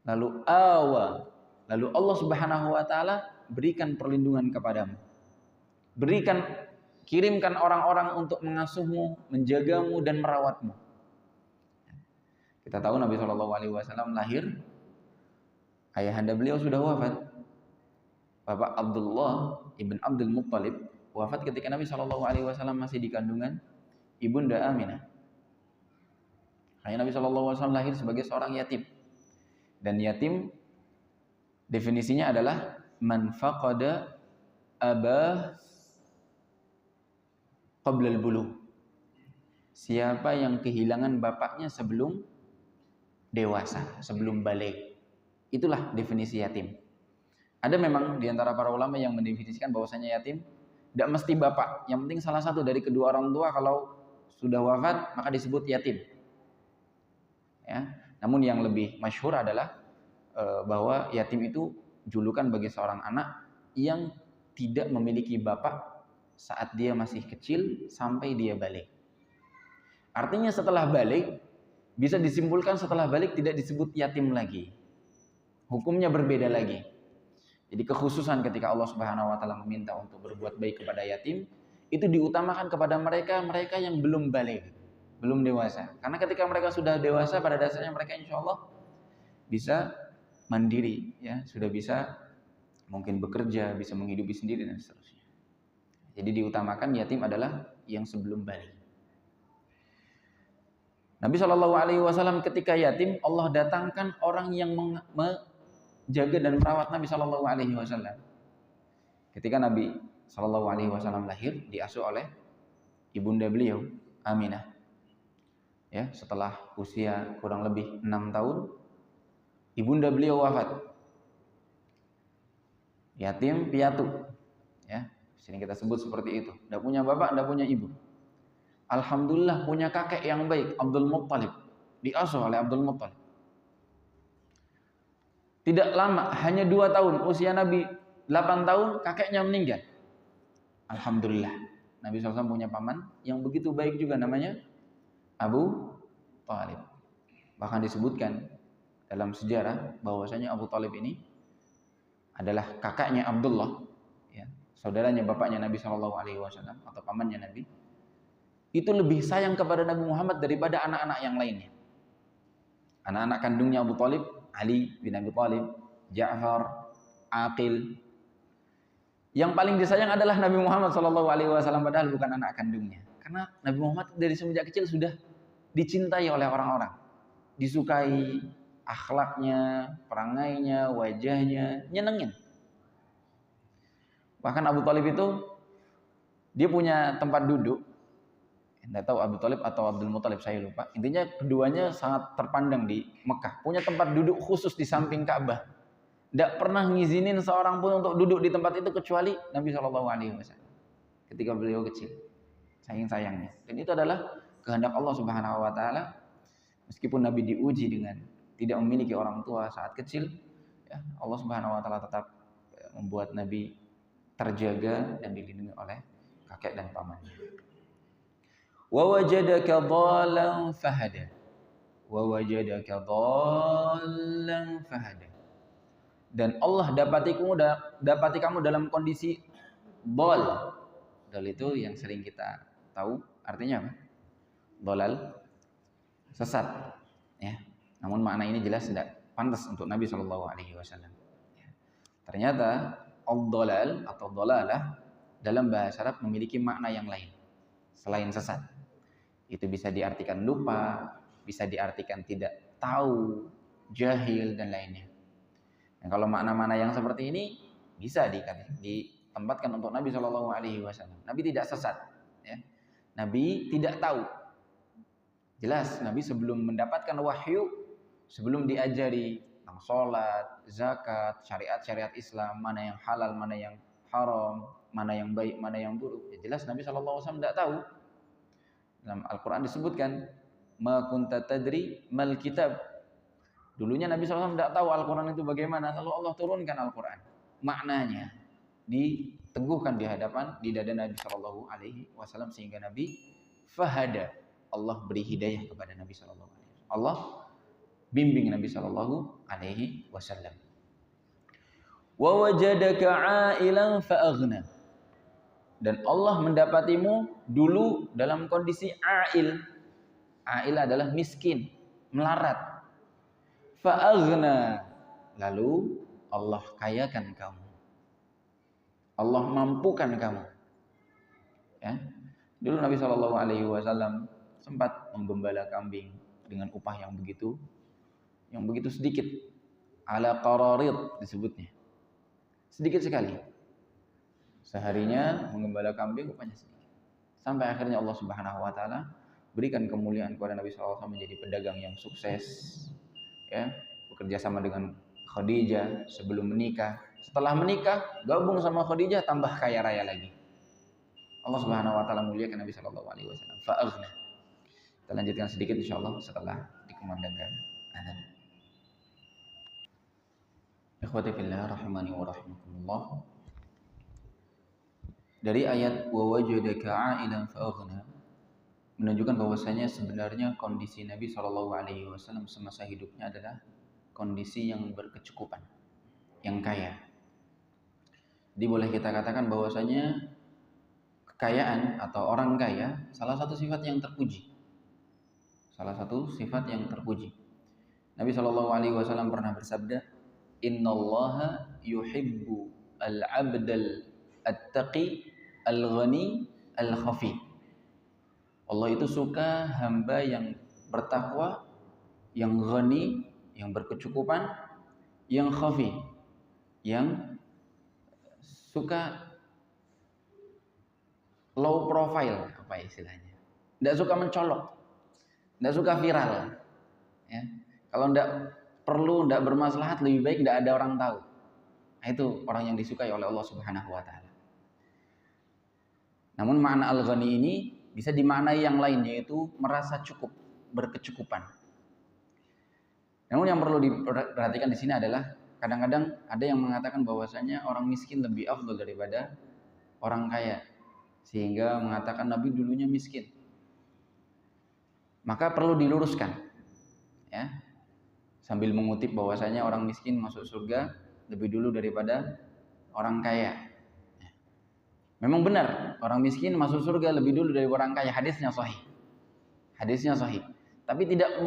Lalu awa, lalu Allah Subhanahu Wa Taala berikan perlindungan kepadamu, kirimkan orang-orang untuk mengasuhmu, menjagamu dan merawatmu. Kita tahu Nabi Shallallahu Alaihi Wasallam lahir, ayahanda beliau sudah wafat. Bapak Abdullah ibn Abdul Muttalib wafat ketika Nabi Shallallahu Alaihi Wasallam masih di kandungan ibunda Aminah. Hanya Nabi Shallallahu Alaihi Wasallam lahir sebagai seorang yatim, dan yatim definisinya adalah man faqada abah qabla al-bulugh. Siapa yang kehilangan bapaknya sebelum dewasa, sebelum balik. Itulah definisi yatim. Ada memang di antara para ulama yang mendefinisikan bahwasanya yatim tidak mesti bapak, yang penting salah satu dari kedua orang tua kalau sudah wafat maka disebut yatim. Ya, namun yang lebih masyhur adalah bahwa yatim itu julukan bagi seorang anak yang tidak memiliki bapak saat dia masih kecil sampai dia balik. Artinya setelah balik, bisa disimpulkan setelah balik tidak disebut yatim lagi. Hukumnya berbeda lagi. Jadi kekhususan ketika Allah Subhanahu Wa Taala meminta untuk berbuat baik kepada yatim, itu diutamakan kepada mereka yang belum balik, belum dewasa. Karena ketika mereka sudah dewasa, pada dasarnya mereka insya Allah bisa mandiri, ya, sudah bisa mungkin bekerja, bisa menghidupi sendiri dan seterusnya. Jadi diutamakan yatim adalah yang sebelum balik. Nabi Shallallahu Alaihi Wasallam ketika yatim, Allah datangkan orang yang menjaga dan merawat Nabi Shallallahu Alaihi Wasallam. Ketika Nabi Shallallahu Alaihi Wasallam lahir, diasuh oleh ibunda beliau Aminah. Ya, setelah usia kurang lebih 6 tahun, ibunda beliau wafat. Yatim piatu. Ya, sini kita sebut seperti itu. Tidak punya bapak, tidak punya ibu. Alhamdulillah punya kakek yang baik, Abdul Muttalib. Diasuh oleh Abdul Muttalib. Tidak lama, hanya 2 tahun, usia Nabi 8 tahun, kakeknya meninggal. Alhamdulillah. Nabi SAW punya paman yang begitu baik juga, namanya Abu Talib. Bahkan disebutkan dalam sejarah bahwasanya Abu Talib ini adalah kakaknya Abdullah, ya, saudaranya bapaknya Nabi SAW atau pamannya Nabi. Itu lebih sayang kepada Nabi Muhammad daripada anak-anak yang lainnya. Anak-anak kandungnya Abu Talib, Ali bin Abi Talib, Ja'far, Aqil. Yang paling disayang adalah Nabi Muhammad SAW, padahal bukan anak kandungnya. Karena Nabi Muhammad dari semenjak kecil sudah dicintai oleh orang-orang, disukai akhlaknya, perangainya, wajahnya, nyenengin. Bahkan Abu Talib itu dia punya tempat duduk. Tidak tahu Abu Talib atau Abdul Muttalib, saya lupa. Intinya keduanya sangat terpandang di Mekah. Punya tempat duduk khusus di samping Ka'bah. Tidak pernah ngizinin seorang pun untuk duduk di tempat itu kecuali Nabi SAW ketika beliau kecil. Sayang-sayangnya. Dan itu adalah kehendak Allah Subhanahu Wa Taala. Meskipun Nabi diuji dengan tidak memiliki orang tua saat kecil, ya, Allah Subhanahu Wa Taala tetap membuat Nabi terjaga dan dilindungi oleh kakek dan pamannya. Wa wajadaka dhallan fahada. Wa wajadaka dhallan fahada. Dan Allah dapati kamu dalam kondisi dhal. Dhal itu yang sering kita tahu artinya apa? Dhalal, sesat, ya. Namun makna ini jelas tidak pantas untuk Nabi Shallallahu Alaihi Wasallam. Ternyata ad-dhalal atau dhalalah dalam bahasa Arab memiliki makna yang lain selain sesat. Itu bisa diartikan lupa, bisa diartikan tidak tahu, jahil dan lainnya. Nah, kalau makna-makna yang seperti ini bisa ditempatkan untuk Nabi Shallallahu Alaihi Wasallam. Nabi tidak sesat, ya. Nabi tidak tahu. Jelas Nabi sebelum mendapatkan wahyu, sebelum diajari tentang sholat, zakat, syariat Islam, mana yang halal, mana yang haram, mana yang baik, mana yang buruk, ya jelas Nabi Shallallahu Alaihi Wasallam tidak tahu. Dalam Al-Quran disebutkan, ma kunta tadri mal kitab. Dulunya Nabi SAW tidak tahu Al-Quran itu bagaimana, lalu Allah turunkan Al-Quran. Maknanya diteguhkan di dada Nabi Shallallahu Alaihi Wasallam sehingga Nabi fahada. Allah beri hidayah kepada Nabi Shallallahu Alaihi Wasallam. Allah bimbing Nabi Shallallahu Alaihi Wasallam. Wa wajadaka ailan fa'aghna. Dan Allah mendapatimu dulu dalam kondisi ail. Ail adalah miskin, melarat. Fa'aghna. Lalu Allah kayakan kamu. Allah mampukan kamu. Ya. Dulu Nabi Shallallahu Alaihi Wasallam sempat menggembala kambing dengan upah yang begitu sedikit. Ala qararid disebutnya. Sedikit sekali. Seharinya menggembala kambing upahnya sedikit. Sampai akhirnya Allah Subhanahu wa taala berikan kemuliaan kepada Nabi sallallahu alaihi wasallam menjadi pedagang yang sukses. Ya, bekerja sama dengan Khadijah sebelum menikah. Setelah menikah, gabung sama Khadijah tambah kaya raya lagi. Allah Subhanahu wa taala muliakan Nabi sallallahu alaihi wasallam. Fa'aghna. Kita lanjutkan sedikit insyaallah setelah dikumandangkan azan. Ikhwati fillah rahimani wa rahimakumullah. Dari ayat wa wajadaka 'ailan fa'aghna menunjukkan bahwasanya sebenarnya kondisi Nabi Shallallahu Alaihi Wasallam semasa hidupnya adalah kondisi yang berkecukupan, yang kaya. Jadi boleh kita katakan bahwasanya kekayaan atau orang kaya salah satu sifat yang terpuji. Salah satu sifat yang terpuji. Nabi Shallallahu Alaihi Wasallam pernah bersabda, Innallaha yuhibbu al-'abdal at-taqi al-ghani al-khafi. Allah itu suka hamba yang bertakwa, yang ghani, yang berkecukupan, yang khafi, yang suka low profile, apa istilahnya? Tidak suka mencolok, tidak suka viral. Ya. Kalau tidak bermaslahat, lebih baik tidak ada orang tahu. Nah, itu orang yang disukai oleh Allah Subhanahu Wa Taala. Namun makna al-ghani ini bisa dimaknai yang lain, yaitu merasa cukup, berkecukupan. Namun yang perlu diperhatikan di sini adalah kadang-kadang ada yang mengatakan bahwasanya orang miskin lebih afdal daripada orang kaya, sehingga mengatakan Nabi dulunya miskin. Maka perlu diluruskan, ya, sambil mengutip bahwasanya orang miskin masuk surga lebih dulu daripada orang kaya. Memang benar, orang miskin masuk surga lebih dulu dari orang kaya. Hadisnya sahih. Hadisnya sahih. Tapi tidak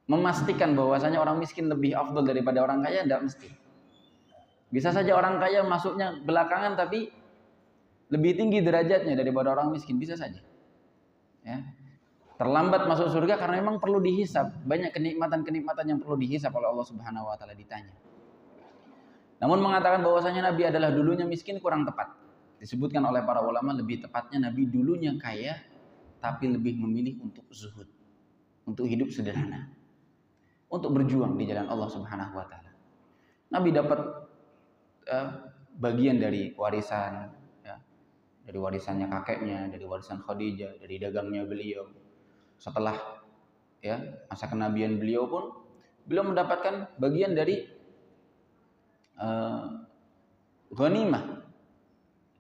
memastikan bahwasanya orang miskin lebih afdal daripada orang kaya, tidak mesti. Bisa saja orang kaya masuknya belakangan tapi lebih tinggi derajatnya daripada orang miskin, bisa saja. Ya. Terlambat masuk surga karena memang perlu dihisab. Banyak kenikmatan-kenikmatan yang perlu dihisab oleh Allah Subhanahu wa taala, ditanya. Namun mengatakan bahwasanya Nabi adalah dulunya miskin kurang tepat. Disebutkan oleh para ulama lebih tepatnya Nabi dulunya kaya tapi lebih memilih untuk zuhud, untuk hidup sederhana, untuk berjuang di jalan Allah Subhanahu wa taala. Nabi dapat bagian dari warisan, ya, dari warisannya kakeknya, dari warisan Khadijah, dari dagangnya beliau. Setelah ya masa kenabian beliau pun beliau mendapatkan bagian dari ghanimah.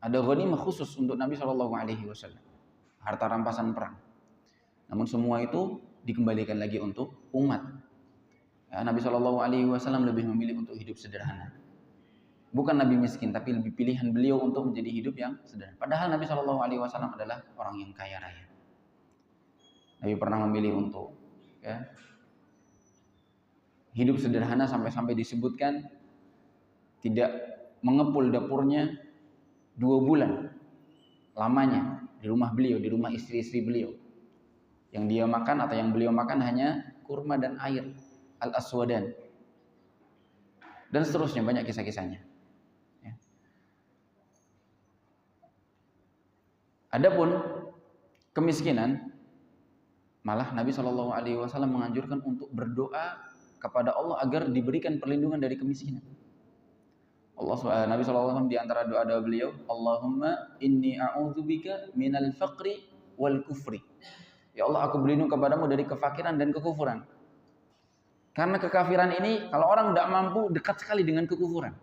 Ada ghanimah khusus untuk Nabi Shallallahu Alaihi Wasallam, harta rampasan perang. Namun semua itu dikembalikan lagi untuk umat. Ya, Nabi Shallallahu Alaihi Wasallam lebih memilih untuk hidup sederhana. Bukan Nabi miskin, tapi lebih pilihan beliau untuk menjadi hidup yang sederhana. Padahal Nabi Shallallahu Alaihi Wasallam adalah orang yang kaya raya. Nabi pernah memilih untuk hidup sederhana sampai disebutkan tidak mengepul dapurnya 2 bulan lamanya di rumah beliau, di rumah istri-istri beliau. Yang dia makan atau yang beliau makan hanya kurma dan air, al-aswadan. Dan seterusnya, banyak kisah-kisahnya. Ya. Adapun kemiskinan, malah Nabi SAW menganjurkan untuk berdoa kepada Allah agar diberikan perlindungan dari kemiskinan. Nabi SAW di antara doa-doa beliau, Allahumma inni a'udzubika minal faqri wal kufri. Ya Allah, aku berlindung kepadamu dari kefakiran dan kekufuran. Karena kekafiran ini, kalau orang tidak mampu, dekat sekali dengan kekufuran.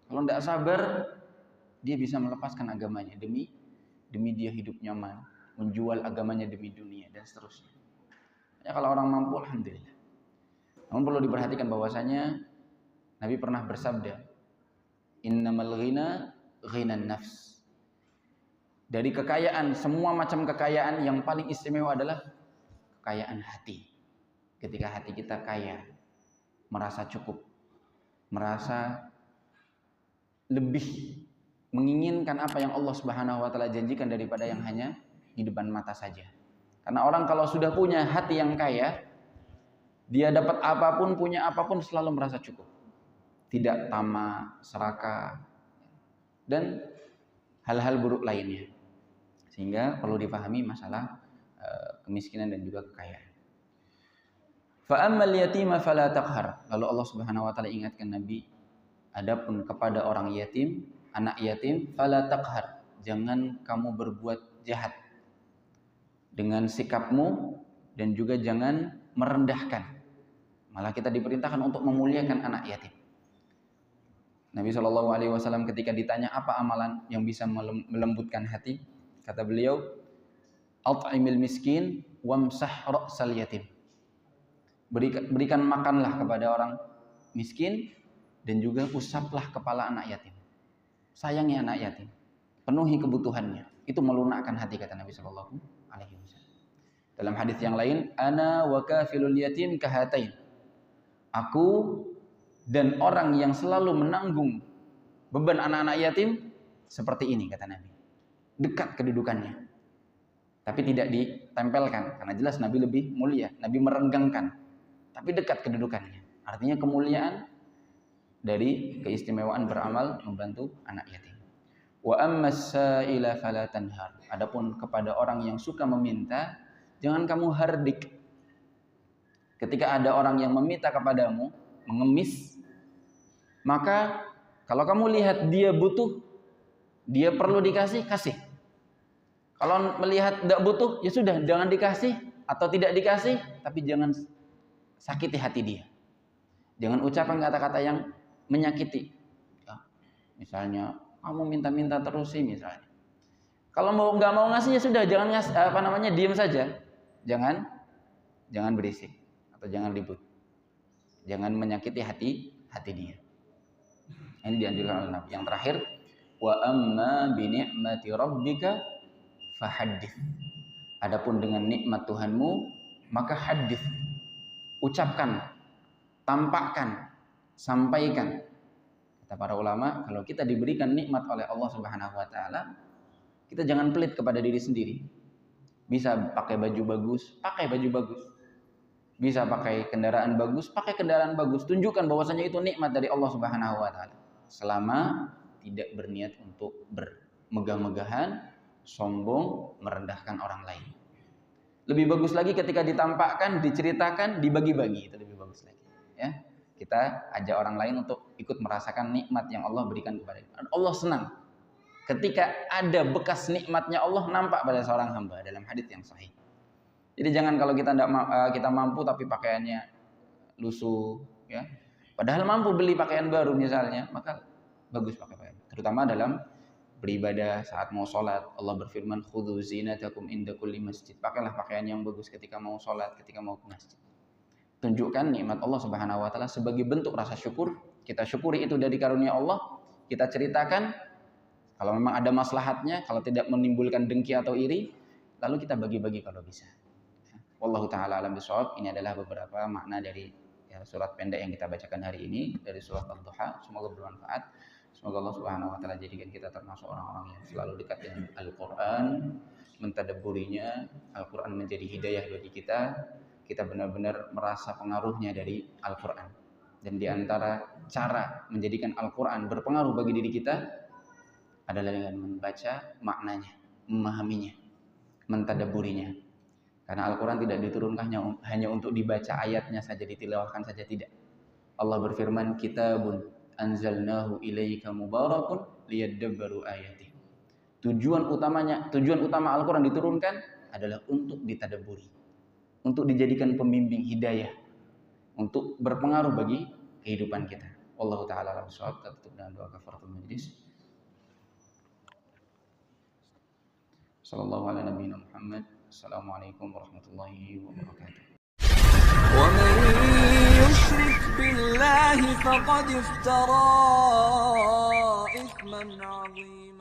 Kalau tidak sabar, dia bisa melepaskan agamanya demi dia hidup nyaman, menjual agamanya demi dunia, dan seterusnya. Ya, kalau orang mampu, alhamdulillah. Namun perlu diperhatikan bahwasanya Nabi pernah bersabda, innamal ghina ghinan nafs. Dari kekayaan, semua macam kekayaan yang paling istimewa adalah kekayaan hati. Ketika hati kita kaya, merasa cukup, merasa lebih menginginkan apa yang Allah Subhanahu wa taala janjikan daripada yang hanya di depan mata saja. Karena orang kalau sudah punya hati yang kaya, dia dapat apapun, punya apapun selalu merasa cukup. Tidak tamak, serakah, dan hal-hal buruk lainnya. Sehingga perlu dipahami masalah kemiskinan dan juga kekayaan. Fa ammal yatima fala taqhar. Lalu Allah Subhanahu wa taala ingatkan Nabi, adapun kepada orang yatim, anak yatim, fala taqhar. Jangan kamu berbuat jahat dengan sikapmu dan juga jangan merendahkan. Malah kita diperintahkan untuk memuliakan anak yatim. Nabi SAW ketika ditanya apa amalan yang bisa melembutkan hati, kata beliau, at'imil miskin wamsah ra'sal yatim. Berikan makanlah kepada orang miskin dan juga usaplah kepala anak yatim. Sayangi anak yatim, penuhi kebutuhannya. Itu melunakkan hati, kata Nabi SAW. Dalam hadis yang lain, ana wa kafilul yatim kahatain. Aku dan orang yang selalu menanggung beban anak-anak yatim seperti ini, kata Nabi. Dekat kedudukannya, tapi tidak ditempelkan, karena jelas Nabi lebih mulia. Nabi merenggangkan, tapi dekat kedudukannya. Artinya kemuliaan dari keistimewaan beramal membantu anak yatim. Wa ammas sa'ila fala tanhar. Adapun kepada orang yang suka meminta, jangan kamu hardik. Ketika ada orang yang meminta kepadamu, mengemis, maka kalau kamu lihat dia butuh, dia perlu dikasih, kasih. Kalau melihat tidak butuh, ya sudah, jangan dikasih atau tidak dikasih, tapi jangan sakiti hati dia. Jangan ucapkan kata-kata yang menyakiti. Ya, misalnya, kamu minta-minta terus sih misalnya. Kalau nggak mau ngasih, ya sudah, jangan diam saja. Jangan berisik atau jangan ribut. Jangan menyakiti hati dia. Ini dianjurkan oleh Nabi. Yang terakhir, wa amma bi ni'mati rabbika fahaddits. Adapun dengan nikmat Tuhanmu, maka hadits. Ucapkan, tampakkan, sampaikan. Kata para ulama, kalau kita diberikan nikmat oleh Allah Subhanahu wa taala, kita jangan pelit kepada diri sendiri. Bisa pakai baju bagus, pakai baju bagus. Bisa pakai kendaraan bagus, pakai kendaraan bagus. Tunjukkan bahwasanya itu nikmat dari Allah Subhanahu wa taala. Selama tidak berniat untuk bermegah-megahan, sombong, merendahkan orang lain. Lebih bagus lagi ketika ditampakkan, diceritakan, dibagi-bagi, itu lebih bagus lagi. Ya, kita ajak orang lain untuk ikut merasakan nikmat yang Allah berikan kepada kita. Allah senang ketika ada bekas nikmatnya Allah nampak pada seorang hamba, dalam hadis yang sahih. Jadi jangan kalau kita mampu tapi pakaiannya lusuh, ya. Padahal mampu beli pakaian baru misalnya, maka bagus pakai pakaian. Terutama dalam beribadah saat mau sholat. Allah berfirman, khudhu zinatakum inda kulli masjid. Pakailah pakaian yang bagus ketika mau sholat, ketika mau ke masjid. Tunjukkan nikmat Allah Subhanahu wa taala sebagai bentuk rasa syukur. Kita syukuri itu dari karunia Allah. Kita ceritakan kalau memang ada maslahatnya, kalau tidak menimbulkan dengki atau iri, lalu kita bagi-bagi kalau bisa. Wallahu taala alam bishawab. Ini adalah beberapa makna dari surat pendek yang kita bacakan hari ini dari surat Al-Duha. Semoga bermanfaat. Semoga Allah Subhanahu wa taala jadikan kita termasuk orang-orang yang selalu dekat dengan Al-Qur'an, mentadabburinya, Al-Quran menjadi hidayah bagi kita. Kita benar-benar merasa pengaruhnya dari Al-Quran. Dan di antara cara menjadikan Al-Quran berpengaruh bagi diri kita adalah dengan membaca maknanya, memahaminya, mentadabburinya. Karena Al-Quran tidak diturunkan hanya untuk dibaca ayatnya saja, ditilawahkan saja, tidak. Allah berfirman, kitabun anzalnahu ilaika mubarakun liyadabbaru ayatih. Tujuan utama Al-Quran diturunkan adalah untuk ditadabburi, untuk dijadikan pembimbing hidayah, untuk berpengaruh bagi kehidupan kita. Wallahu ta'ala a'lam bishawab. Kita tutup dengan doa kafaratul majlis. Sallallahu ala nabiyina Muhammad. Assalamualaikum warahmatullahi wabarakatuh. ومن يشرك بالله فقد افترى إثما عظيما